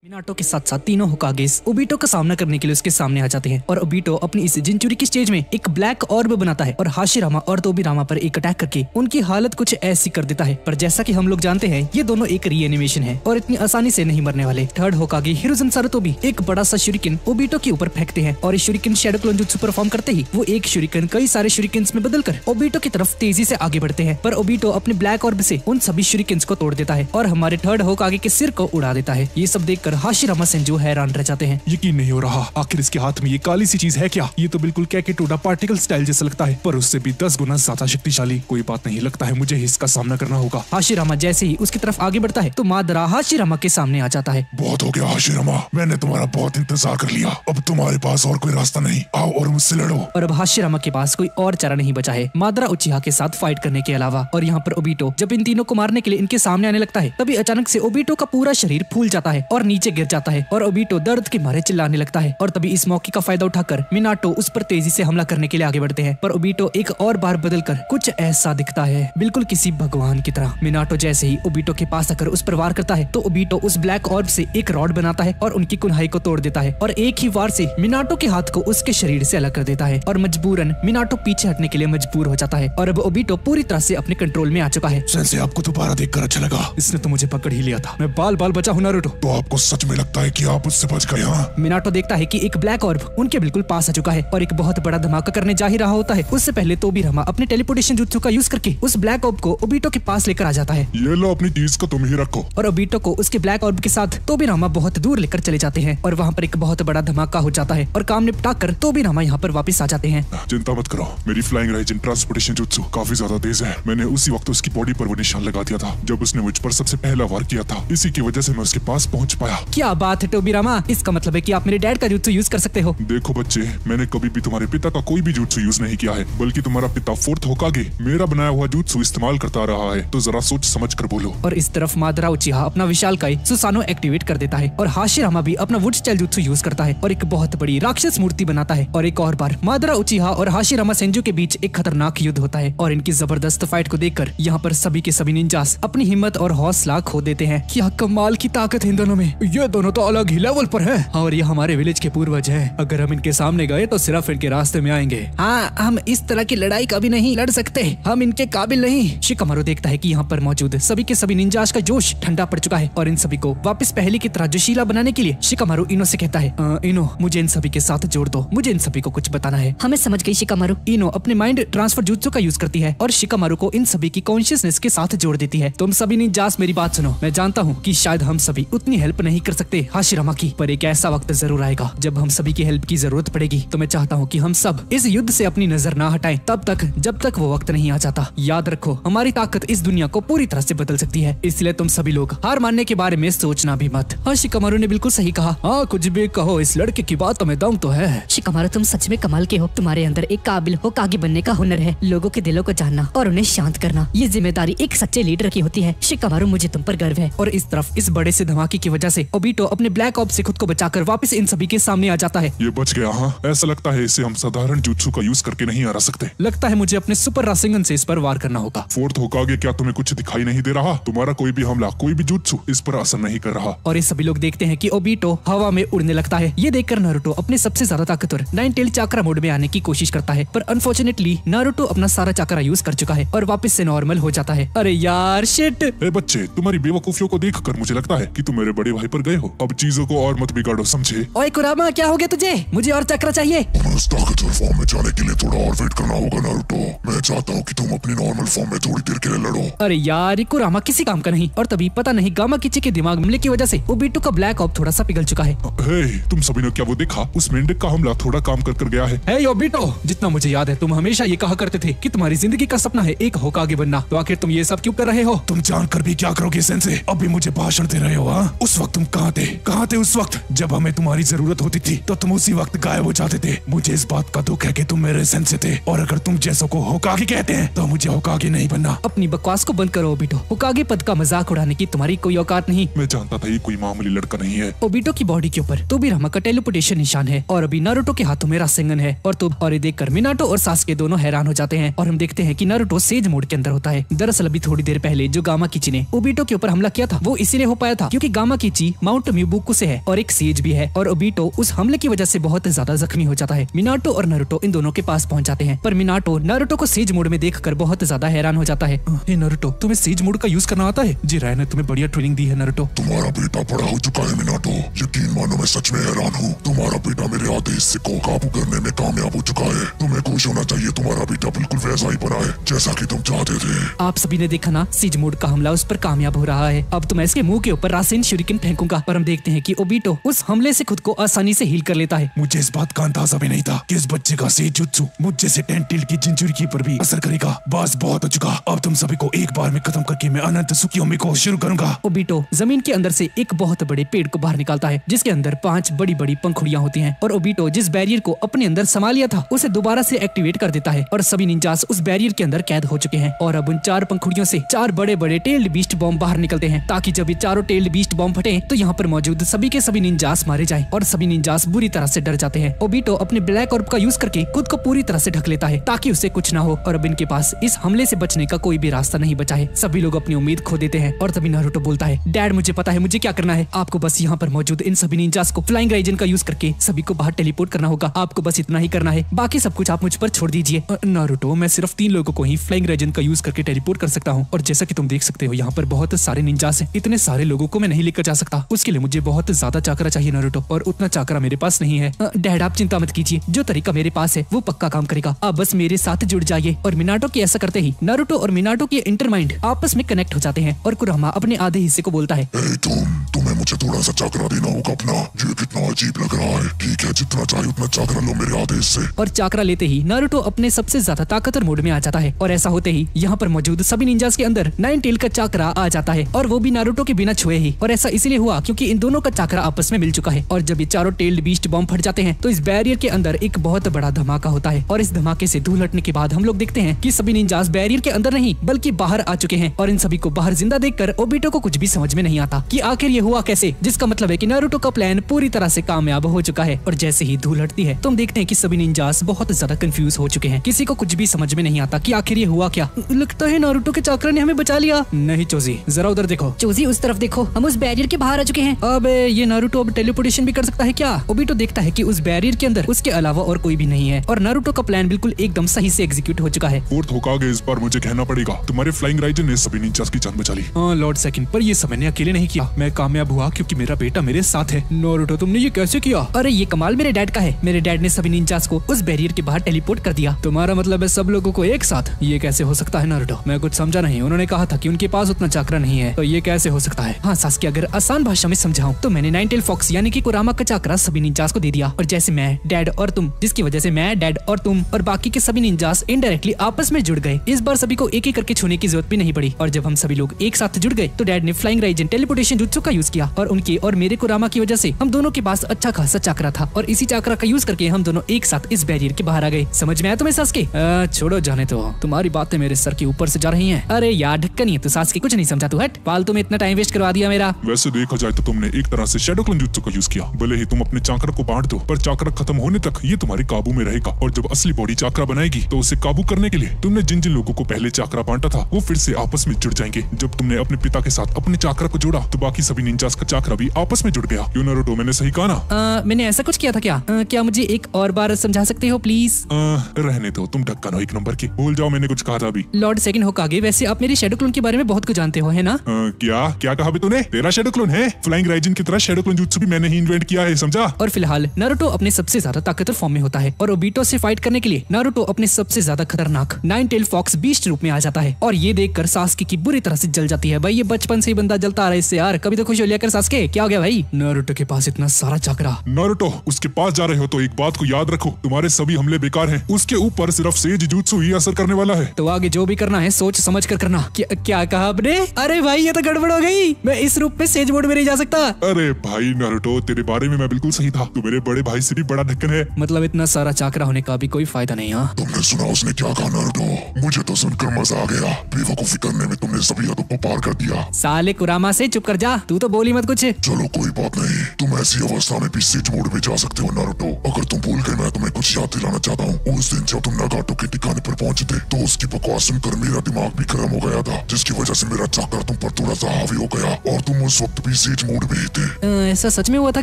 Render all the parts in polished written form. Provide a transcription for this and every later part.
Minato के साथ साथ तीनों होकागेस ओबीटो का सामना करने के लिए उसके सामने आ जाते हैं और ओबीटो अपनी इस जिंचुरी की स्टेज में एक ब्लैक ऑर्ब बनाता है और हाशिरामा और तोबिरामा पर एक अटैक करके उनकी हालत कुछ ऐसी कर देता है। पर जैसा कि हम लोग जानते हैं ये दोनों एक रीएनिमेशन है और इतनी आसानी से नहीं मरने वाले। थर्ड होकागे हिरोजन सारुतो भी एक बड़ा सा शुरिकन ओबीटो के ऊपर फेंकते हैं और इस शुरिकन शैडो क्लोन जुत्सु परफॉर्म करते ही वो एक शुरिकन कई सारे शुरिकन्स में बदलकर ओबीटो की तरफ तेजी से आगे बढ़ते हैं। पर ओबीटो अपने ब्लैक ऑर्ब से उन सभी शुरिकन्स को तोड़ देता है और हमारे थर्ड होकागे के सिर को उड़ा देता है। ये सब देखकर हाशिरामा जो हैरान रह जाते हैं। यकीन नहीं हो रहा, आखिर इसके हाथ में ये काली सी चीज है क्या? ये तो बिल्कुल कैकेटोडा पार्टिकल स्टाइल जैसा लगता है, पर उससे भी 10 गुना ज्यादा शक्तिशाली। कोई बात नहीं, लगता है मुझे इसका सामना करना होगा। हाशिरामा जैसे ही उसकी तरफ आगे बढ़ता है तो मादरा हाशिरामा के सामने आ जाता है। बहुत हो गया हाशिरामा, मैंने तुम्हारा बहुत इंतजार कर लिया, अब तुम्हारे पास और कोई रास्ता नहीं, आओ और मुझसे लड़ो। और अब हाशिरामा के पास कोई और चारा नहीं बचा है मादरा उचिहा के साथ फाइट करने के अलावा। और यहाँ पर ओबीटो जब इन तीनों को मारने के लिए इनके सामने आने लगता है तभी अचानक से ओबीटो का पूरा शरीर फूल जाता है और नीचे गिर जाता है और ओबीटो दर्द के मारे चिल्लाने लगता है। और तभी इस मौके का फायदा उठाकर मिनाटो उस पर तेजी से हमला करने के लिए आगे बढ़ते हैं। पर ओबीटो एक और बार बदलकर कुछ ऐसा दिखता है, बिल्कुल किसी भगवान की तरह। मिनाटो जैसे ही ओबीटो के पास आकर उस पर वार करता है तो ओबीटो उस ब्लैक ऑर्ब से एक रॉड बनाता है और उनकी कुल्हाई को तोड़ देता है और एक ही वार से मिनाटो के हाथ को उसके शरीर से अलग कर देता है और मजबूरन मिनाटो पीछे हटने के लिए मजबूर हो जाता है। और अब ओबीटो पूरी तरह से अपने कंट्रोल में आ चुका है। सेंसे, आपको दोबारा देखकर अच्छा लगा। इसने तो मुझे पकड़ ही लिया था, मैं बाल बाल बचा हूँ नारुतो। तो आपको सच में लगता है कि आप उससे बच गए? हाँ। मिनाटो देखता है कि एक ब्लैक ऑर्ब उनके बिल्कुल पास आ चुका है और एक बहुत बड़ा धमाका करने जा ही रहा होता है। उससे पहले तोबिरामा अपने टेलीपोर्टेशन जुत्सु का यूज करके उस ब्लैक ऑर्ब को ओबीटो के पास लेकर आ जाता है। ये लो, अपनी चीज को तुम ही रखो। और ओबीटो को उसके ब्लैक ऑर्ब के साथ तोबिरामा बहुत दूर लेकर चले जाते हैं और वहाँ पर एक बहुत बड़ा धमाका हो जाता है और काम निपटा कर तोबिरामा यहाँ पर वापस आ जाते हैं। चिंता मत करो, मेरी फ्लाइंग राइजिन ट्रांसपोर्टेशन जुत्सु काफी ज्यादा तेज है। मैंने उसी वक्त उसकी बॉडी पर वो निशान लगा दिया था जब उसने मुझ पर सबसे पहला वार किया था, इसी की वजह से मैं उसके पास पहुँच पाया। क्या बात है तोबिरामा, इसका मतलब है कि आप मेरे डैड का जुत्सु यूज कर सकते हो। देखो बच्चे, मैंने कभी भी तुम्हारे पिता का कोई भी जुत्सु यूज नहीं किया है, बल्कि तुम्हारा पिता फोर्थ होकागे मेरा बनाया हुआ जुत्सु इस्तेमाल करता रहा है, तो जरा सोच समझ कर बोलो। और इस तरफ मादरा उचिहा अपना विशालकाय सुसानो एक्टिवेट कर देता है और हाशिरामा भी अपना वुड स्टाइल जुत्सु यूज करता है और एक बहुत बड़ी राक्षस मूर्ति बनाता है। और एक और बार मादरा उचिहा और हाशिरामा सेंजू के बीच एक खतरनाक युद्ध होता है और इनकी जबरदस्त फाइट को देखकर यहाँ पर सभी के सभी निंजास अपनी हिम्मत और हौसला खो देते हैं। क्या कमाल की ताकत है इन दोनों में, ये दोनों तो अलग ही लेवल पर है और ये हमारे विलेज के पूर्वज है। अगर हम इनके सामने गए तो सिर्फ इनके रास्ते में आएंगे। हाँ, हम इस तरह की लड़ाई कभी नहीं लड़ सकते, हम इनके काबिल नहीं। शिकामारू देखता है कि यहाँ पर मौजूद सभी के सभी निंजास का जोश ठंडा पड़ चुका है और इन सभी को वापस पहले की तरह जोशीला बनाने के लिए शिकामारू इनो से कहता है, इनो मुझे इन सभी के साथ जोड़ दो, मुझे इन सभी को कुछ बताना है। हमें समझ गई शिकामारू। इनो अपने माइंड ट्रांसफर जुत्सु का यूज करती है और शिकामारू को इन सभी की कॉन्शियसनेस के साथ जोड़ देती है। तुम सभी निंजास मेरी बात सुनो, मैं जानता हूँ कि शायद हम सभी उतनी हेल्प नहीं कर सकते हाशिरामा की, पर एक ऐसा वक्त जरूर आएगा जब हम सभी की हेल्प की जरूरत पड़ेगी। तो मैं चाहता हूँ कि हम सब इस युद्ध से अपनी नजर ना हटाएं तब तक जब तक वो वक्त नहीं आ जाता। याद रखो, हमारी ताकत इस दुनिया को पूरी तरह से बदल सकती है, इसलिए तुम सभी लोग हार मानने के बारे में सोचना भी मत। हाँ, शिकामारू ने बिल्कुल सही कहा। हाँ, कुछ भी कहो, इस लड़के की बातों में दम तो है। शिकामारू, तुम सच में कमाल के हो, तुम्हारे अंदर एक काबिल होकागे बनने का हुनर है। लोगों के दिलों को जानना और उन्हें शांत करना, ये जिम्मेदारी एक सच्चे लीडर की होती है। शिकामारू, मुझे तुम पर गर्व है। और इस तरफ इस बड़े से धमाके की वजह से ओबीटो अपने ब्लैक ऑर्ब से खुद को बचाकर वापस इन सभी के सामने आ जाता है। ये बच गया। हाँ, ऐसा लगता है इसे हम साधारण जुत्सु का यूज करके नहीं हरा सकते। लगता है मुझे अपने सुपर रासेंगन से इस पर वार करना होगा। फोर्थ होकागे, क्या तुम्हें कुछ दिखाई नहीं दे रहा? तुम्हारा कोई भी हमला, कोई भी जुत्सु इस पर असर नहीं कर रहा। और ये सभी लोग देखते हैं कि ओबीटो हवा में उड़ने लगता है। ये देखकर नारुतो अपने सबसे ज्यादा ताकतवर 9 टेल चाक्रा मोड में आने की कोशिश करता है, पर अनफॉर्चुनेटली नारुतो अपना सारा चाक्रा यूज कर चुका है और वापस से नॉर्मल हो जाता है। अरे यार, शिट। ए बच्चे, तुम्हारी बेवकूफियों को देखकर मुझे लगता है कि तुम मेरे बड़े भाई पर गए हो। अब चीजों को और मत बिगाड़ो, समझे? ओए कुरामा, क्या हो गया तुझे? मुझे और चक्रा चाहिए। तुम्हें उस ताकतवर फॉर्म में जाने के लिए थोड़ा और वेट करना होगा नारुतो। मैं चाहता हूँ कि तुम अपनी नॉर्मल फॉर्म में थोड़ी देर के लिए लड़ो। अरे यार, ये कुरामा किसी काम का नहीं। और तभी पता नहीं गामा किची के दिमाग हमले की वजह से ओबीटो का ब्लैक ऑर्ब थोड़ा सा पिघल चुका है। हे, तुम सभी ने क्या वो देखा? उस मेंढक का हमला थोड़ा काम कर गया है। हे ओबीटो, जितना मुझे याद है तुम हमेशा ये कहा करते थे कि तुम्हारी जिंदगी का सपना है एक होकागे बनना, तो आखिर तुम ये सब क्यों कर रहे हो? तुम जानकर भी क्या करोगे सेंसे? अभी मुझे भाषण दे रहे हो? हाँ, उस वक्त तुम कहाँ थे? कहाँ थे उस वक्त जब हमें तुम्हारी जरूरत होती थी? तो तुम उसी वक्त गायब हो जाते थे। मुझे इस बात का दुख है कि तुम मेरे सेंसे थे, और अगर तुम जैसों को होकागे कहते हैं तो मुझे होकागे नहीं बनना। अपनी बकवास को बंद करो ओबीटो, होकागे पद का मजाक उड़ाने की तुम्हारी कोई औकात नहीं। मैं जानता था ये कोई मामूली लड़का नहीं है। ओबीटो की बॉडी के ऊपर तोबिरामा का टेलीपोर्टेशन निशान है और अभी नारुतो के हाथों में रासेंगन है। और ये देखकर मिनाटो और सासुके दोनों हैरान हो जाते हैं और हम देखते हैं कि नारुतो सेज मोड के अंदर होता है। दरअसल अभी थोड़ी देर पहले जो गामा किची ने ओबीटो के ऊपर हमला किया था वो इसीलिए हो पाया था क्योंकि गामा किची भी माउंट म्यूबुकु से है और एक सेज भी है। और ओबीटो उस हमले की वजह से बहुत ज्यादा जख्मी हो जाता है। मिनाटो और नारुतो इन दोनों के पास पहुंच जाते हैं, पर मिनाटो नारुतो को सेज मोड में देखकर बहुत ज्यादा हैरान हो जाता है। हे नारुतो, तुम्हें सेज मोड का यूज करना आता है? जी राय ने तुम्हें बढ़िया ट्रेनिंग दी है नारुतो। तुम्हारा बेटा बड़ा हो चुका है मिनाटो, यकीन मानो मैं सच में हैरान हूँ। तुम्हारा बेटा मेरे आधे हिस्से को काबू करने में कामयाब हो चुका है। तुम्हें खुश होना चाहिए, तुम्हारा बेटा बिल्कुल वैसा ही बना है जैसा कि तुम चाहते थे। आप सभी ने देखा ना, सेज मोड का हमला उस पर कामयाब हो रहा है। अब तो मैं इसके मुंह के ऊपर रासेन शूरिकेन फेंकूंगा और हम देखते हैं कि ओबीटो उस हमले से खुद को आसानी से हील कर लेता है। मुझे इस बात का अंदाजा भी नहीं था कि इस बच्चे का सेजुत्सु मुझ जैसे टेंटेल की जिंजुरी पर भी असर करेगा। बस बहुत हो चुका, अब तुम सभी को एक बार में खत्म करके मैं अनंत सुखियोमी को शुरू करूंगा। ओबीटो जमीन के अंदर से एक बहुत बड़े पेड़ को बाहर निकालता है, जिसके अंदर 5 बड़ी बड़ी पंखुड़ियां होती हैं। और ओबीटो जिस बैरियर को अपने अंदर समा लिया था उसे दोबारा से एक्टिवेट कर देता है और सभी निंजास उस बैरियर के अंदर कैद हो चुके हैं। और अब उन 4 पंखुड़ियों से 4 बड़े बड़े टेल्ड बीस्ट बॉम्ब बाहर निकलते हैं, ताकि जब ये चारों टेल्ड बीस्ट बॉम्ब फटे तो यहाँ पर मौजूद सभी के सभी निंजास मारे जाएं। और सभी निंजास बुरी तरह से डर जाते हैं। ओबीटो अपने ब्लैक ऑर्ब का यूज करके खुद को पूरी तरह से ढक लेता है ताकि उसे कुछ ना हो। और अब इनके पास इस हमले से बचने का कोई भी रास्ता नहीं बचा है। सभी लोग अपनी उम्मीद खो देते हैं। और तभी नारुतो बोलता है, डैड मुझे पता है मुझे क्या करना है। आपको बस यहाँ पर मौजूद इन सभी निंजास को फ्लाइंग राइजन का यूज करके सभी को बाहर टेलीपोर्ट करना होगा। आपको बस इतना ही करना है, बाकी सब कुछ आप मुझ पर छोड़ दीजिए। नारुतो, मैं सिर्फ 3 लोगों को ही फ्लाइंग राइजन का यूज करके टेलीपोर्ट कर सकता हूँ। और जैसा कि तुम देख सकते हो यहाँ पर बहुत सारे निंजास हैं। इतने सारे लोगों को मैं नहीं लेकर जा सकता, उसके लिए मुझे बहुत ज्यादा चाकरा चाहिए नारुतो, और उतना चाकरा मेरे पास नहीं है। डैड आप चिंता मत कीजिए, जो तरीका मेरे पास है वो पक्का काम करेगा। आप बस मेरे साथ जुड़ जाइए। और मिनाटो के ऐसा करते ही नारुतो और मिनाटो के इंटरमाइंड आपस में कनेक्ट हो जाते हैं। और कुरामा अपने आधे हिस्से को बोलता है, तुम्हें मुझे थोड़ा सा चाकरा देना होगा अपना। ये कितना अजीब लग रहा है। ठीक है, जितना चाहिए उतना चाकरा लो मेरे आधे हिस्से। और चाकरा लेते ही नारुतो अपने सबसे ज्यादा ताकतवर मोड में आ जाता है। और ऐसा होते ही यहाँ पर मौजूद सभी निंजास के अंदर 9 टेल का चाकरा आ जाता है, और वो भी नारुतो के बिना छुए ही। और ऐसा इसलिए हुआ क्योंकि इन दोनों का चाकरा आपस में मिल चुका है। और जब ये चारों टेल्ड बीस्ट बॉम्ब फट जाते हैं तो इस बैरियर के अंदर एक बहुत बड़ा धमाका होता है। और इस धमाके से धूल हटने के बाद हम लोग देखते हैं कि सभी निंजास बैरियर के अंदर नहीं बल्कि बाहर आ चुके हैं। और इन सभी को बाहर जिंदा देखकर ओबीटो को कुछ भी समझ में नहीं आता कि आखिर ये हुआ कैसे, जिसका मतलब है कि नारुतो का प्लान पूरी तरह से कामयाब हो चुका है। और जैसे ही धूल हटती है तो हम देखते हैं कि सभी निंजास बहुत ज्यादा कंफ्यूज हो चुके हैं। किसी को कुछ भी समझ में नहीं आता कि आखिर ये हुआ क्या। लगता है नारुतो के चाकरा ने हमें बचा लिया। नहीं चोजी, जरा उधर देखो। चोजी उस तरफ देखो, हम उस बैरियर के बाहर आ चुके हैं। अब ये नारुतो अब टेलीपोर्टेशन भी कर सकता है क्या? ओबीटो देखता है कि उस बैरियर के अंदर उसके अलावा और कोई भी नहीं है और नारुतो का प्लान बिल्कुल एकदम सही से एग्जीक्यूट हो चुका है। फोर्थ होकागे, इस बार मुझे कहना पड़ेगा तुम्हारे फ्लाइंग राइजन ने सभी निंजास की जान बचा ली। हाँ लॉर्ड सेकंड, पर ये सब मैंने अकेले नहीं किया। मैं कामयाब हुआ क्योंकि मेरा बेटा मेरे साथ है। नारुतो, तुमने ये कैसे किया? अरे ये कमाल मेरे डैड का है। मेरे डैड ने सभी निंजास को उस बैरियर के बाहर टेलीपोर्ट कर दिया। तुम्हारा मतलब है सब लोगों को एक साथ? ये कैसे हो सकता है नारुतो? मैं कुछ समझा नहीं। उन्होंने कहा था कि उनके पास उतना चाकरा नहीं है, तो ये कैसे हो सकता है? हाँ सास्के, अगर आसान भाषा में समझाऊं तो मैंने 9 टेल फॉक्स यानी कि कुरामा का चाकरा सभी निंजास को दे दिया। और जैसे मैं, डैड और तुम, जिसकी वजह से मैं, डैड और तुम और बाकी के सभी निंजास इनडायरेक्टली आपस में जुड़ गए। इस बार सभी को एक एक करके छूने की जरूरत भी नहीं पड़ी। और जब हम सभी लोग एक साथ जुड़ गए तो डैड ने फ्लाइंग राइजन टेलीपोर्टेशन जुत्सु का यूज किया। और उनके और मेरे कुरामा की वजह से हम दोनों के पास अच्छा खासा चाकरा था। और इसी चाकरा का यूज करके हम दोनों एक साथ इस बैरियर के बाहर आ गए। समझ में आया तुम्हें सास्के? छोड़ो जाने तो, तुम्हारी बातें मेरे सर के ऊपर से जा रही हैं। अरे यार ढक्कन ही है तू सास्के, कुछ नहीं समझा तू। हट, फालतू में इतना टाइम वेस्ट करवा दिया मेरा। वैसे देखा जाए तो तुमने एक तरह से शैडो क्लोन जुत्सु का यूज किया। भले ही तुम अपने चाकरा को बांट दो, पर चाकरा खत्म होने तक ये तुम्हारे काबू में रहेगा। और जब असली बॉडी चाकरा बनाएगी तो उसे काबू करने के लिए तुमने जिन जिन लोगों को पहले चाकरा बांटा था वो फिर से आपस में जुड़ जाएंगे। जब तुमने अपने पिता के साथ अपने चाकरा को जोड़ा तो बाकी सभी निंजास का चाकरा भी आपस में जुड़ गया। क्यों नारुतो, मैंने सही कहा ना? मैंने ऐसा कुछ किया था क्या? क्या मुझे एक और बार समझा सकते हो प्लीज? रहने दो, तुम ढक्कन हो 1 नंबर की। भूल जाओ मैंने कुछ कहा था अभी। लॉर्ड सेकंड होकागे, वैसे आप मेरी शैडो क्लोन के बारे में बहुत कुछ जानते हो, है ना? क्या कहा तूने? तेरा शैडो क्लोन है? फ्लाइंग राइजन की तरह शैडो क्लोन जुत्सु भी मैंने ही इन्वेंट किया है, समझा? और फिलहाल नारुतो अपने सबसे ज्यादा ताकतवर फॉर्म में होता है और ओबीटो से फाइट करने के लिए नारुतो अपने सबसे ज्यादा खतरनाक 9 टेल फॉक्स बीस्ट रूप में आ जाता है। और ये देखकर सास्के की बुरी तरह से जल जाती है। भाई ये बचपन से ही बंदा जलता आ रहा है इससे यार, कभी तो खुश हो लिया कर सास्के। क्या हो गया भाई? नारुतो के पास इतना सारा चाकरा। नारुतो, उसके पास जा रहे हो तो एक बात को याद रखो, तुम्हारे सभी हमले बेकार हैं। उसके ऊपर सिर्फ सेज जुत्सु ही असर करने वाला है। तो आगे जो भी करना है सोच समझ कर करना। क्या कहा आपने? अरे भाई ये तो गड़बड़ हो गई, मैं इस रूप में सेज मोड में नहीं जा सकता। अरे भाई नारुतो, तेरे बारे में मैं बिल्कुल सही था। तू मेरे बड़े भाई से भी बड़ा ढक्कन है। मतलब इतना सारा चाकरा होने का भी कोई फायदा नहीं। हाँ तुमने सुना उसने क्या कहा नारुतो? मुझे तो सुनकर मजा आ गया। बेवकूफी करने में तुमने सभी हदों को पार कर दिया। साले कुरामा से चुप कर जा, तू तो बोली मत कुछ। चलो कोई बात नहीं, तुम ऐसी अवस्था में भी सेज मोड में जा सकते हो नारुतो। अगर तुम भूल गए, मैं तुम्हें कुछ याद दिलाना चाहता हूँ। उस दिन जब तुम नागाटो के ठिकाने पर पहुंचे थे तो उसकी बकवास सुनकर मेरा दिमाग भी गर्म हो गया था, जिसकी वजह से मेरा चक्कर तुम पर थोड़ा सा हावी हो गया और तुम उस वक्त भी सेज मोड में ही थे। ऐसा सच में हुआ था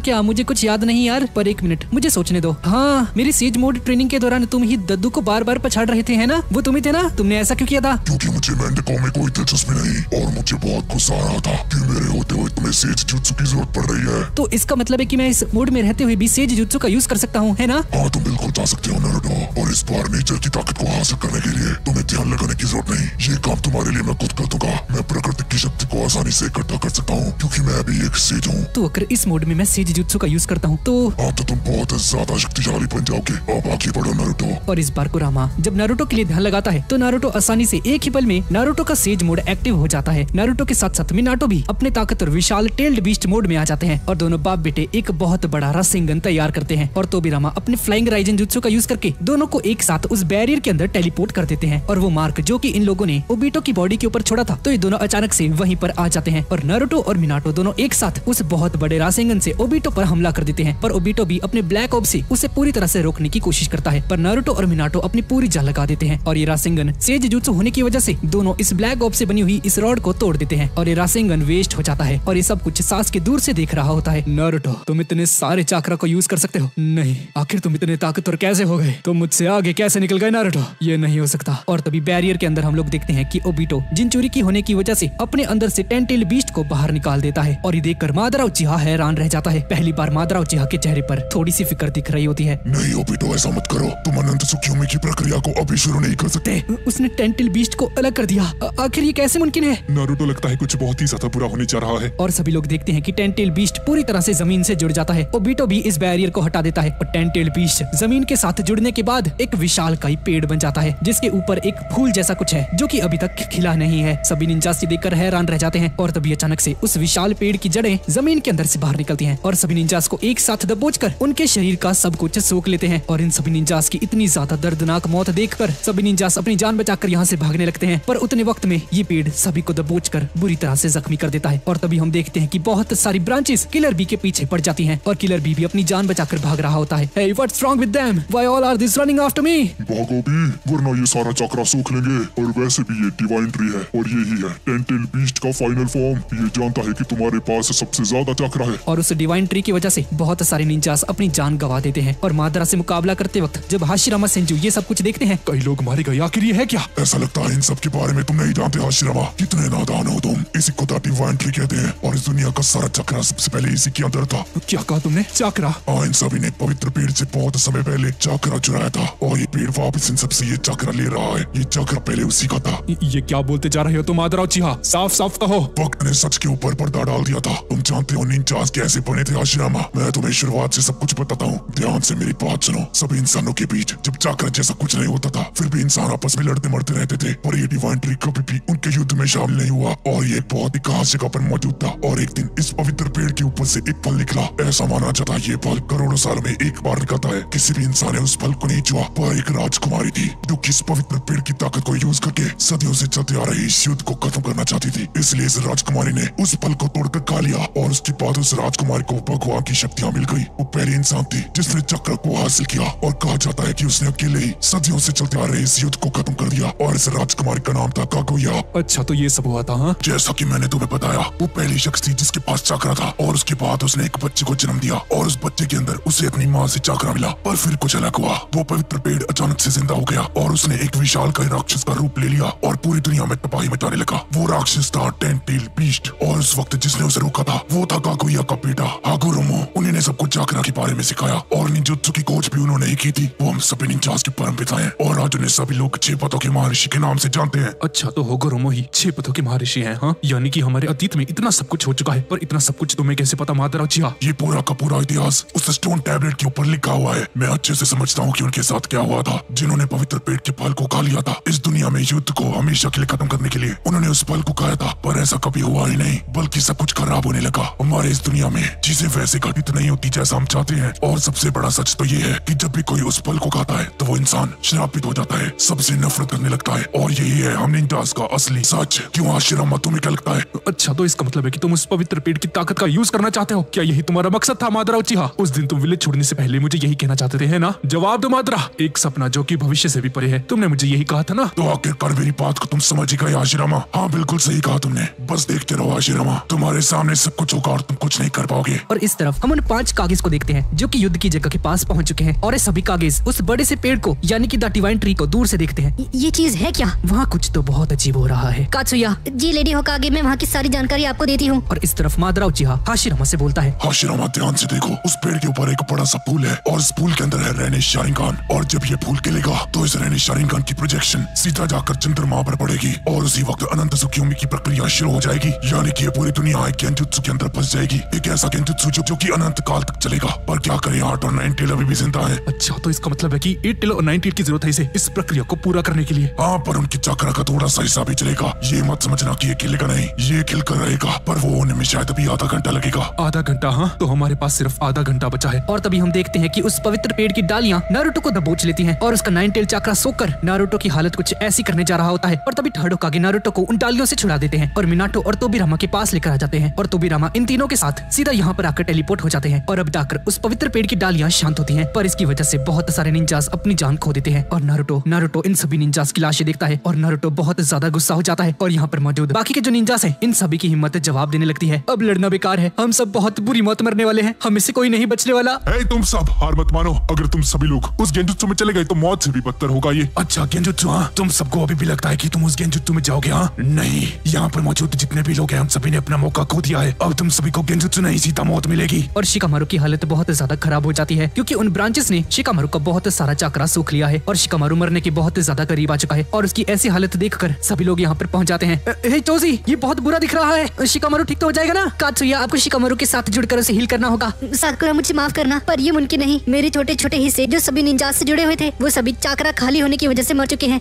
क्या? मुझे कुछ याद नहीं यार, पर एक मिनट मुझे सोचने दो। हाँ, मेरी सेज मोड ट्रेनिंग के दौरान तुम ही दद्दू को बार बार पछाड़ रहे थे, है ना? वो तुम ही थे ना? तुमने ऐसा क्यों किया था? क्योंकि मुझे मेंढकों में कोई दिलचस्पी नहीं और मुझे बहुत गुस्सा आ रहा था कि मेरे होते हुए तुम्हें सेज जुत्सु की जरूरत पड़ रही है। तो इसका मतलब है कि मैं इस मोड में रहते हुए भी सेज जुत्सु का यूज कर सकता हूँ, है ना? हाँ, तुम बिल्कुल जा सकते हो नारुतो, और इस बार नेचर की ताकत को हासिल करने के लिए तुम्हें ध्यान लगाने की जरूरत नहीं। ये काम तुम्हारे लिए मैं खुद कर दूंगा। मैं प्रकृति की शक्ति को आसानी से इकट्ठा कर सकता हूँ क्योंकि मैं भी एक सेज हूँ। तो अगर इस मोड में मैं सेज जुत्सु का यूज करता हूँ तो तुम बहुत ज्यादा शक्तिशाली बन जाओगे। अब आगे बढ़ो नारुतो। और इस बार कुरामा जब नारुतो के लिए ध्यान लगाता है तो नारुतो आसानी से एक ही पल में नारुतो का सेज मोड एक्टिव हो जाता है। नारुतो के साथ साथ मिनाटो भी अपने ताकत और विशाल टेल्ड बीस्ट मोड में आ जाते हैं और दोनों बाप बेटे एक बहुत बड़ा रासेंगन तैयार करते हैं और तोबिरामा अपने फ्लाइंग राइजन जुत्सु का यूज करके दोनों को एक साथ उस बैरियर के अंदर टेलीपोर्ट कर देते हैं। और वो मार्क जो कि इन लोगों ने ओबिटो की बॉडी के ऊपर छोड़ा था, तो ये दोनों अचानक से वहीं पर आ जाते हैं और नारुतो और मिनाटो दोनों एक साथ उस बहुत बड़े रासेंगन से ओबिटो पर हमला कर देते हैं। पर ओबिटो भी अपने ब्लैक ऑब से उसे पूरी तरह से रोकने की कोशिश करता है, पर नारुतो और मिनाटो अपनी पूरी जान लगा देते हैं और ये रासेंगन सेज जुत्सु होने की वजह से दोनों इस ब्लैक ऑब से बनी हुई इस रॉड को तोड़ देते हैं और ये रासेंगन वेस्ट हो जाता है और ये सब कुछ सास के दूर से देख रहा होता है। नारुतो, तुम इतने सारे चाक्रा को यूज कर सकते हो? नहीं, आखिर तुम इतने ताकतवर कैसे हो गए? तुम मुझसे आगे कैसे निकल गए नारुतो? ये नहीं हो सकता। और तभी बैरियर के अंदर हम लोग देखते हैं कि ओबिटो जिनचुरी की होने की वजह से अपने अंदर से टेंटेल बीस्ट को बाहर निकाल देता है और ये देखकर मादरा उचिहा हैरान रह जाता है। पहली बार मादरा उचिहा के चेहरे पर थोड़ी सी फिक्र दिख रही होती है। नहीं ओबिटो, ऐसा मत करो। तुम अनंत सुखियोमी की प्रक्रिया को अभी शुरू नहीं कर सकते। उसने टेंटेल बीस्ट को अलग कर दिया। आखिर ये कैसे मुमकिन है? नारुतो, लगता है कुछ बहुत ही ज्यादा बुरा होने जा रहा है। और सभी लोग देखते हैं कि टेंटेल बीस्ट पूरी तरह से जमीन से जुड़ जाता है। ओबिटो भी इस बैरियर को हटा देता है और टेंटेल बीस्ट जमीन के साथ जुड़ने के बाद एक विशालकाय पेड़ बन जाता है जिसके ऊपर एक फूल जैसा कुछ है जो कि अभी तक खिला नहीं है। सभी निंजास देखकर हैरान रह जाते हैं और तभी अचानक से उस विशाल पेड़ की जड़ें जमीन के अंदर से बाहर निकलती हैं और सभी निंजास को एक साथ दबोचकर उनके शरीर का सब कुछ सोख लेते हैं। और इन सभी निंजास की इतनी ज्यादा दर्दनाक मौत देखकर सभी निंजास अपनी जान बचाकर यहाँ से भागने लगते हैं, पर उतने वक्त में ये पेड़ सभी को दबोचकर बुरी तरह से जख्मी कर देता है। और तभी हम देखते हैं कि बहुत सारी ब्रांचेस किलर बी के पीछे पड़ जाती हैं और किलर बी भी अपनी जान बचाकर भाग रहा होता है। Hey, what's wrong with them? Why all are these running after me? भागो भी, वरना ये सारा चक्रा सूख लेंगे। और वैसे भी ये डिवाइन ट्री है और यही है टेंटेल बीस्ट का फाइनल फॉर्म। ये जानता है कि तुम्हारे पास सबसे ज्यादा चक्रा है। और उस डिवाइन ट्री की वजह से बहुत सारे निंजास अपनी जान गवा देते हैं और मादरा से मुकाबला करते वक्त जब हाशिरामा सेंजू ये सब कुछ देखते हैं, कई लोग मारे गए। आखिर ये है क्या? ऐसा लगता है इन सब के बारे में तुम नहीं जानते हाशिरामा। कितने नादान हो तुम। इसी को डिवाइन ट्री कहते हैं और इस दुनिया का सारा चक्रा सबसे पहले इसी के अंदर था। क्या कहा तुमने? चक्रा? हाँ, इन सभी ने पवित्र पेड़ से बहुत समय पहले चक्रा चुराया था और ये पेड़ वापस इन सबसे ये चक्रा ले रहा है। ये चक्रा पहले उसी का था। ये क्या बोलते जा रहे हो तुम मादरा उचिहा? साफ साफ कहो। वक्त ने सच के ऊपर पर्दा डाल दिया था। तुम जानते हो निंजास कैसे बने थे हाशिरामा? मैं तुम्हें शुरुआत से सब कुछ बताता हूँ, ध्यान से मेरी बात सुनो। सभी इंसानों के बीच जब चक्रा जैसा कुछ नहीं होता था, फिर भी इंसान आपस में लड़ते मरते रहते थे और ये डिवाइन ट्री कभी भी उनके युद्ध में शामिल नहीं हुआ और ये बहुत ही खास जगह पर मौजूद था। और एक दिन इस पवित्र पेड़ के ऊपर से एक फल निकला। ऐसा माना जाता है ये फल करोड़ों सालों में एक बार निकलता है। किसी भी इंसान ने उस फल को नहीं छुआ, पर एक राजकुमारी थी जो कि इस पवित्र पेड़ की ताकत को यूज करके सदियों से चलते आ रहे इस युद्ध को खत्म करना चाहती थी। इसलिए इस राजकुमारी ने उस फल को तोड़कर खा लिया और उसके बाद उस राजकुमारी को भगवान की शक्तियाँ मिल गई। वो पहली इंसान थी जिसने चक्र को हासिल किया और कहा जाता है कि उसने अकेले ही सदियों से चलते आ रहे इस युद्ध को खत्म कर दिया और इस राजकुमारी का नाम था कागुया। अच्छा, तो ये सब हुआ था? हाँ, जैसा कि मैंने तुम्हें बताया, वो पहली शख्स थी जिसके पास चक्रा था और उसके बाद उसने एक बच्चे को जन्म दिया और उस बच्चे के अंदर उसे अपनी माँ से चक्रा मिला। पर फिर कुछ अलग हुआ। वो पवित्र पेड़ अचानक से जिंदा हो गया और उसने एक विशालकाय राक्षस का रूप ले लिया और पूरी दुनिया में तबाही मचाने लगा। वो राक्षस था टेंटेल बीस्ट और उस वक्त जिसने उसे रोका था वो था कागुया का बेटा हागुरोमो। उन्हीं ने सबको चक्रा के बारे में सिखाया और निंजुत्सु की खोज भी उन्होंने ही की थी। वो हम सभी निंजास के परम पिता हैं और आज उन्हें सभी लोग 6 पतों के महर्षि के नाम से जानते हैं। अच्छा, तो हागुरोमो ही 6 पतों के महर्षि हैं? हाँ, यानी कि हमारे अतीत में इतना सब कुछ हो चुका है, पर इतना सब कुछ तुम्हें कैसे पता मादरा उचिहा? ये पूरा का पूरा इतिहास उस स्टोन टैबलेट के ऊपर लिखा हुआ है। मैं अच्छे से समझता हूँ कि उनके साथ क्या हुआ था। जिन्होंने पवित्र पेड़ के फल को खा लिया था, इस दुनिया में युद्ध को हमेशा के लिए खत्म करने के लिए उन्होंने उस फल को खाया था, पर ऐसा कभी हुआ ही नहीं, बल्कि सब कुछ खराब होने लगा। हमारे इस दुनिया में चीजें वैसे घटित नहीं होती जैसे जैसा हम चाहते हैं। और सबसे बड़ा सच तो ये है कि जब भी कोई उस फल को खाता है तो वो इंसान श्रापित हो जाता है, सबसे नफरत करने लगता है। और यही है हम निंजास का असली सच। क्यों हाशिरामा, तुम्हें क्या लगता है? अच्छा, तो इसका मतलब है कि तुम उस पवित्र पेड़ की ताकत का यूज करना चाहते हो। क्या यही तुम्हारा मकसद था मादरा उचिहा? उस दिन तुम विलेज छोड़ने से पहले मुझे यही कहना चाहते थे, है ना? जवाब दो मादरा। एक सपना जो कि भविष्य से भी परे है, तुमने मुझे यही कहा था ना? तो आखिरकार मेरी बात को तुम समझ गए हाशिरामा। हाँ, बिल्कुल सही कहा तुमने। बस देखते रहो हाशिरामा, तुम्हारे सामने सब कुछ होगा और तुम कुछ नहीं कर पाओगे। और इस तरफ हम उन 5 कागज को देखते हैं जो कि युद्ध की जगह के पास पहुंच चुके हैं। और ये सभी कागज उस बड़े से पेड़ को यानी कि द डिवाइन ट्री को दूर से देखते हैं। ये चीज है क्या? वहाँ कुछ तो बहुत अजीब हो रहा है। कात्सुया, जी लेडी होकागे, मैं वहाँ की सारी जानकारी आपको देती हूँ। और इस तरफ मादरा उचिहा हाशिरामा से बोलता है, हाशिरामा ध्यान से देखो, उस पेड़ के ऊपर एक बड़ा सा फूल है और इस फूल के अंदर है रेने शारिंगान। और जब ये फूल खिलेगा तो इस रेने शारिंगान की प्रोजेक्शन सीधा जाकर चंद्रमा पर पड़ेगी और उसी वक्त अनंत सुखियोमी की प्रक्रिया शुरू हो जाएगी। यानी कि ये पूरी दुनिया एक गेंजुत्सु के अंदर फंस जाएगी। एक ऐसा गेंजुत्सु जो कि अनंत काल तक चलेगा। पर क्या करें, 8 और 9 टेल अभी भी जिंदा है। अच्छा, तो इसका मतलब है कि 8 टेल और 9 टेल की जरूरत है इसे इस प्रक्रिया को पूरा करने के लिए। हाँ, पर उनकी चक्र का थोड़ा सा हिस्सा भी चलेगा। ये मत समझना कि ये खिलेगा नहीं, ये खिलकर रहेगा, पर वो होने में शायद अभी आधा घंटा लगेगा। आधा घंटा? हाँ, तो हमारे पास सिर्फ आधा घंटा बचा है। और तभी हम देखते हैं कि उस पवित्र पेड़ की डालियां नारुतो को दबोच लेती हैं और उसका 9 टेल चक्रा सोकर नारुतो की हालत कुछ ऐसी करने जा रहा होता है। और तभी थर्ड होकागे नारुतो को उन डालियों से छुड़ा देते हैं और मिनाटो और तोबिरामा के पास लेकर आ जाते हैं। और तोबिरामा इन तीनों के साथ सीधा यहाँ पर आकर टेलीपोर्ट हो जाते हैं। और अब जाकर उस पवित्र पेड़ की डालियां शांत होती हैं, पर इसकी वजह से बहुत सारे निंजास अपनी जान खो देते हैं। और नारुतो इन सभी निंजास की लाशें देखता है और नारुतो बहुत ज्यादा गुस्सा हो जाता है। और यहाँ पर मौजूद बाकी के जो निंजास हैं, इन सभी की हिम्मत जवाब देने लगती है, अब लड़ना बेकार है, हम सब बहुत बुरी मौत मरने वाले हैं, हम इससे कोई नहीं बचने वाला। तुम सब हार मत मानो, अगर तुम सभी लोग उस गेंजुत्सु में चले गए तो मौत से भी बदतर होगा ये। अच्छा गेंजुत्सु, हाँ, तुम सबको अभी भी लगता है कि तुम उस गेंजुत्सु में जाओगे? हाँ, नहीं, यहाँ पर मौजूद जितने भी लोग हैं हम सभी ने अपना मौका खो दिया है। अब तुम सभी को गेंजुत्सु नहीं सीधा मौत मिलेगी। और शिकामारू की हालत बहुत ज्यादा खराब हो जाती है क्योंकि उन ब्रांचेस ने शिकामारू का बहुत सारा चक्रा सूख लिया है और शिकामारू मरने के बहुत ज्यादा करीब आ चुका है। और उसकी ऐसी हालत देखकर सभी लोग यहाँ पर पहुँच जाते हैं। हे चोजी, ये बहुत बुरा दिख रहा है, शिकामारू ठीक तो हो जाएगा ना? कात्सुया, आपको शिकामारू के साथ जुड़कर उसे हील करना होगा। साकुरा, मुझे माफ करना, पर ये मुमकिन नहीं। मेरे छोटे छोटे हिस्से जो सभी निंजास से जुड़े हुए थे वो सभी चक्रा खाली होने की वजह से मर चुके हैं।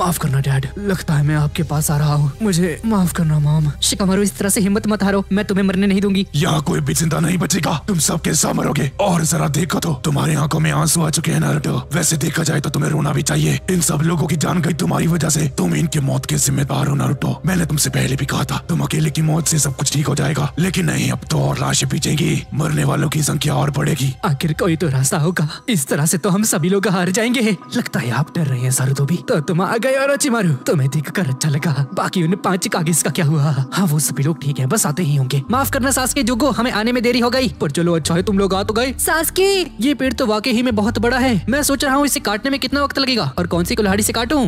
माफ करना डैड, लगता है मैं आपके पास आ रहा हूँ, मुझे माफ करना मॉम। शिकामारू, इस तरह से हिम्मत मत हारो, मैं तुम्हें मरने नहीं दूंगी। यहाँ कोई भी जिंदा नहीं बचेगा, तुम सब के सब मरोगे। और जरा देखो तो तुम्हारी आंखों में आंसू आ चुके हैं नारुतो। वैसे देखा जाए तो तुम्हें रोना भी चाहिए, इन सब लोगों की जान गई तुम्हारी वजह से। तुम इनके मौत के जिम्मेदार हो नारुतो। मैंने तुमसे पहले भी कहा था तुम अकेले की मौत से सब कुछ ठीक हो जाएगा, लेकिन नहीं, अब तो और लाशें पीछेंगी, मरने वालों की संख्या और बढ़ेगी। आखिर कोई तो रास्ता होगा, इस तरह से तो हम सभी लोग हार जाएंगे। लगता है आप डर रहे हैं सारुतो भी, तो तुम आ गए ओरोचिमारू, तुम्हें देखकर अच्छा लगा। बाकी उन 5 कागिज का क्या हुआ? हाँ, वो सभी लोग ठीक है, बस आते ही होंगे। माफ करना सासके, जुगो, हमें आने में देरी हो गई, पर चलो अच्छा है तुम लोग आ तो गए। सासके, ये पेड़ तो वाकई ही में बहुत बड़ा है, मैं सोच रहा हूँ इसे काटने में कितना वक्त लगेगा और कौन सी कुल्हाड़ी से काटूं।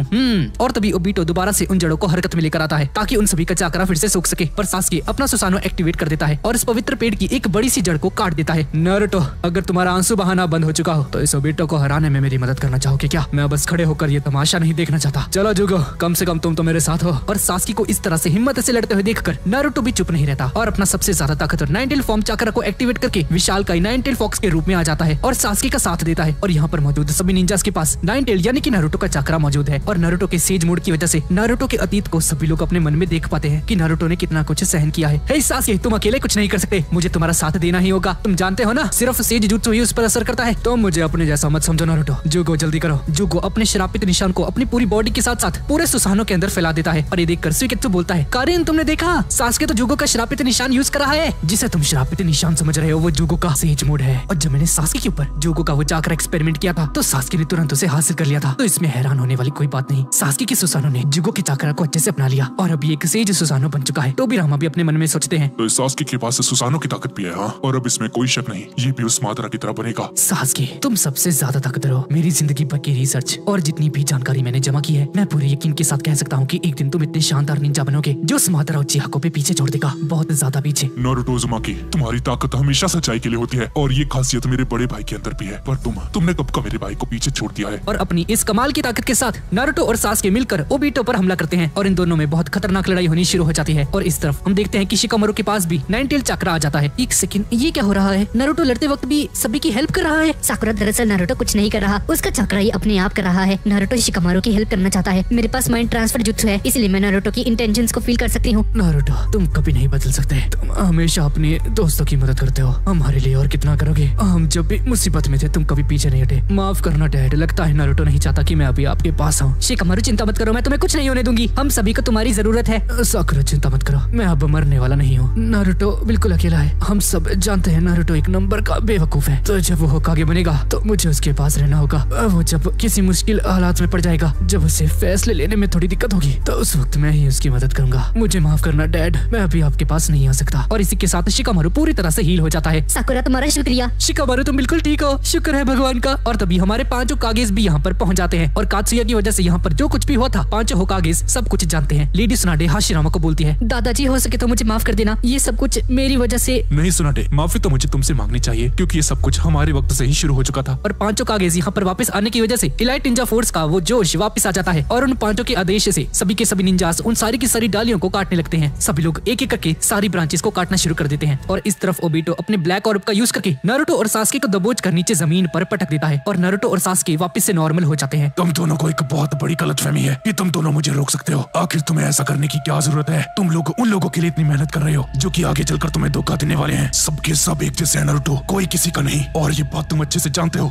और तभी ओबीटो दोबारा से उन जड़ों को हरकत में लेकर आता है ताकि उन सभी का चक्रा फिर से सूख सके। पर सासके अपना सुसानो एक्टिवेट कर देता है और इस पवित्र पेड़ की एक बड़ी सी जड़ को काट देता है। नारुतो, अगर तुम्हारा आंसू बहाना बंद हो चुका हो तो इस ओबीटो को हराने में मेरी मदद करना चाहोगे क्या? मैं बस खड़े होकर ये तमाशा नहीं देखना चाहता। चलो जुगो, कम से कम तुम तो मेरे साथ हो। और सासकी को इस तरह से हिम्मत से लड़ते हुए देखकर नारुतो भी चुप नहीं रहता और अपना सबसे ज्यादा ताकतवर 9 टेल फॉर्म चक्रा को एक्टिवेट करके विशालकाय 9 टेल फॉक्स के रूप में आ जाता है और सासकी का साथ देता है। और यहाँ पर मौजूद सभी निंजास के पास 9 टेल यानी कि नारुतो का चक्रा मौजूद है। और नारुतो के सेज मूड की वजह से नारुतो के अतीत को सभी लोग अपने मन में देख पाते हैं कि नारुतो ने कितना कुछ सहन किया है। हे सासकी, तुम अकेले कुछ नहीं कर सकते, मुझे तुम्हारा साथ देना ही होगा। तुम जानते हो ना, सिर्फ सेज जुत्सु ही उस पर असर करता है। तो मुझे अपने जैसा मत समझो नारुतो। जुगो, जल्दी करो। जुगो अपने श्रापित निशान को अपनी पूरी बॉडी के साथ साथ पूरे सुसानो के अंदर फैला देता है। और ये देखकर सुइकेत्सु बोलता है, कारिन, तुमने देखा, सासके तो जुगो का श्रापित निशान यूज कर रहा है। जिसे तुम श्रापित निशान समझ रहे हो वो जुगो का सेज मोड है। और जब मैंने सासके के ऊपर जुगो का वो चक्रा एक्सपेरिमेंट किया था तो सासके ने तुरंत उसे हासिल कर लिया था। तो इसमें हैरान होने वाली कोई बात नहीं, सासके की सुसानो ने जुगो के चक्रा को अच्छे से अपना लिया और अब ये एक सेज सुसानो बन चुका है। तोबिरामा भी अपने मन में सोचते हैं, तो इस सासके के पास सुसानो की ताकत भी है। हाँ, और अब इसमें कोई शक नहीं, ये भी उस मादरा की तरह बनेगा। सासके, तुम सबसे ज्यादा ताकतवर हो। मेरी जिंदगी भर की रिसर्च और जितनी भी जानकारी मैंने जमा की है, मैं पूरे यकीन के साथ कह सकता हूँ कि एक दिन तुम इतने शानदार निंजा बनोगे जो उस मादरा उचिहा को भी पीछे छोड़ देगा, बहुत ज्यादा पीछे। नारुतो उज़ुमाकी, तुम्हारी ताकत हमेशा सच्चाई के लिए होती है और ये खासियत मेरे बड़े भाई के अंदर भी है, पर तुमने कब का मेरे भाई को पीछे छोड़ दिया है। और अपनी इस कमाल की ताकत के साथ नारुतो और सासके मिलकर ओबीटो पर हमला करते हैं और इन दोनों में बहुत खतरनाक लड़ाई होनी शुरू हो जाती है। और इस तरफ हम देखते हैं कि शिकामारू के पास भी 9 टेल चक्रा आ जाता है। एक सेकंड, ये क्या हो रहा है? नारुतो लड़ते वक्त भी सभी की हेल्प कर रहा है। साकुरा, दरअसल नारुतो कुछ नहीं कर रहा, उसका चक्रा ही अपने आप कर रहा है। नारुतो शिकामारू की हेल्प करना चाहता है। मेरे पास माइंड ट्रांसफर जुत्सु है, इसलिए मैं नारुतो की इंटेंशंस को फील कर सकती हूँ। नारुतो, तुम कभी नहीं बदल सकते, तुम हमेशा अपने दोस्तों की मदद करते हो, हमारे मेरे लिए और कितना करोगे? हम जब भी मुसीबत में थे तुम कभी पीछे नहीं हटे। माफ करना डैड, लगता है नारुतो नहीं चाहता कि मैं अभी आपके पास आऊँ। शिकामारू चिंता मत करो, मैं तुम्हें कुछ नहीं होने दूंगी। हम सभी को तुम्हारी जरूरत है। साकुरा चिंता मत करो, मैं अब मरने वाला नहीं हूँ। नारुतो बिल्कुल अकेला है। हम सब जानते हैं नारुतो एक नंबर का बेवकूफ है। तो जब वो होकागे बनेगा तो मुझे उसके पास रहना होगा। वो जब किसी मुश्किल हालात में पड़ जाएगा, जब उसे फैसले लेने में थोड़ी दिक्कत होगी, तो उस वक्त मैं ही उसकी मदद करूंगा। मुझे माफ करना डैड, मैं अभी आपके पास नहीं आ सकता। और इसी के साथ शिकामारू पूरी तरह से हील हो जाता है। साकुरा तुम्हारा शुक्रिया। शिकामारू तुम बिल्कुल ठीक हो, शुक्र है भगवान का। और तभी हमारे पांचों कागेज भी यहाँ पर पहुँच जाते हैं और कात्सुया की वजह से यहाँ पर जो कुछ भी हुआ था पांचों होकागेज सब कुछ जानते हैं। लेडी सुनाडे हाशिरामा को बोलती है, दादाजी हो सके तो मुझे माफ कर देना, ये सब कुछ मेरी वजह से। नहीं सुनाटे, माफी तो मुझे तुमसे मांगनी चाहिए क्योंकि ये सब कुछ हमारे वक्त से ही शुरू हो चुका था। और पांचों कागेज यहाँ पर वापस आने की वजह से इलाइट निंजा फोर्स का वो जोश वापस आ जाता है और उन पांचों के आदेश से सभी के सभी निंजास उन सारी की सारी डालियों को काटने लगते हैं। सभी लोग एक एक करके सारी ब्रांचेस को काटना शुरू कर देते हैं। और इस तरफ ओबिटो अपने ब्लैक ऑर्ब का यूज करके नारुतो और सास्के को दबोच कर नीचे जमीन पर पटक देता है और नारुतो और सास्के वापस से नॉर्मल हो जाते हैं। तुम दोनों को एक बहुत बड़ी गलतफहमी है कि तुम दोनों मुझे रोक सकते हो। आखिर तुम्हें ऐसा करने की क्या जरूरत है? तुम लोग उन लोगों के लिए इतनी मेहनत कर रहे हो जो कि आगे चलकर तुम्हें धोखा देने वाले हैं। सबके सब एक जैसे हैं नारुतो, कोई किसी का नहीं। और ये बात तुम अच्छे से जानते हो।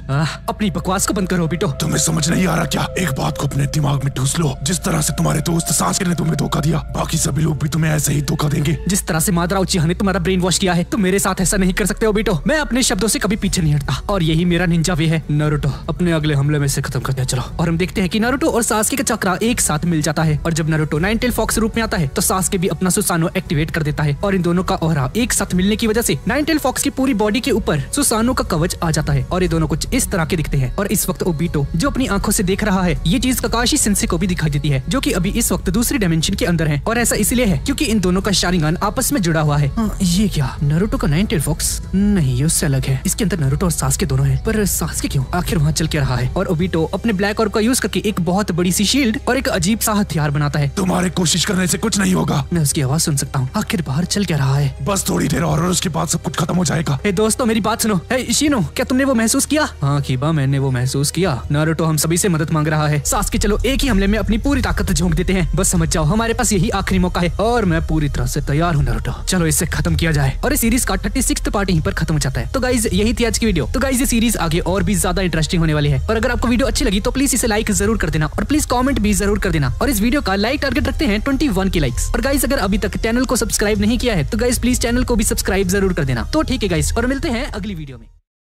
अपनी बकवास को बंद करो ओबिटो। तुम्हें समझ नहीं आ रहा क्या? एक बात को अपने दिमाग में ठूस लो, जिस तरह से तुम्हारे दोस्त सास्के ने तुम्हें धोखा दिया, बाकी सभी लोग भी तुम्हें ऐसे ही धोखा देंगे। जिस तरह से मादरा उचिहा ने तुम्हारा ब्रेन वॉश किया है, तुम मेरे साथ ऐसा नहीं कर सकते ओबिटो। मैं अपने शब्दों से कभी पीछे नहीं हटता और यही मेरा निंजा वे है। नारुतो अपने अगले हमले में से खत्म करते हैं चलो। और हम देखते हैं कि नारुतो और सास्के का चक्रा एक साथ मिल जाता है और जब नारुतो नाइन टेल फॉक्स रूप में आता है तो सास्के भी अपना सुसानो एक्टिवेट कर देता है और इन दोनों का ऑरा एक साथ मिलने की वजह से नाइन टेल फॉक्स की पूरी बॉडी के ऊपर सुसानो का कवच आ जाता है और ये दोनों कुछ इस तरह के दिखते हैं। और इस वक्त ओबिटो जो अपनी आंखों से देख रहा है, ये चीज काकाशी सेंसे को भी दिखाई देती है जो कि अभी इस वक्त दूसरी डायमेंशन के अंदर है। और ऐसा इसलिए है क्योंकि इन दोनों का शारिंगान आपस में जुड़ा हुआ है। ये क्या नारुतो का नाइन टेल फॉक्स? नहीं, ये उससे अलग है। इसके अंदर नारुतो और सास्के दोनों हैं, पर सास्के क्यों आखिर वहाँ चल के रहा है? और ओबिटो अपने ब्लैक ऑर्ब का यूज करके एक बहुत बड़ी सी शील्ड और एक अजीब सा हथियार बनाता है। तुम्हारे कोशिश करने से कुछ नहीं होगा। मैं उसकी आवाज सुन सकता हूँ, आखिर बाहर चल क्या रहा है? बस थोड़ी देर और उसके बाद सब कुछ खत्म हो जाएगा। हे दोस्तों मेरी बात सुनो। हे शिनो, क्या तुमने वो महसूस किया? हाँ कीबा, मैंने वो महसूस किया। नारुतो हम सभी से मदद मांग रहा है। सास्के चलो एक ही हमले में अपनी पूरी ताकत झोंक देते हैं। बस समझ जाओ हमारे पास यही आखिरी मौका है और मैं पूरी तरह से तैयार हूँ नारुतो। चलो इसे खत्म किया जाए। और इस सीरीज का 36वां पार्ट यहीं पर खत्म हो जाता है। तो गाइज यही थी आज की वीडियो। तो गाइज ये सीरीज आगे और भी ज्यादा इंटरेस्टिंग होने वाली है और अगर आपको वीडियो अच्छी लगी तो प्लीज इसे लाइक जरूर कर देना और प्लीज कमेंट भी जरूर कर देना। और इस वीडियो का लाइक टारगेट रखते हैं 21 के लाइक्स। और गाइज अगर अभी तक चैनल को सब्सक्राइब नहीं किया है तो गाइज प्लीज चैनल को भी सब्सक्राइब जरूर कर देना। तो ठीक है गाइज, और मिलते हैं अगली वीडियो में।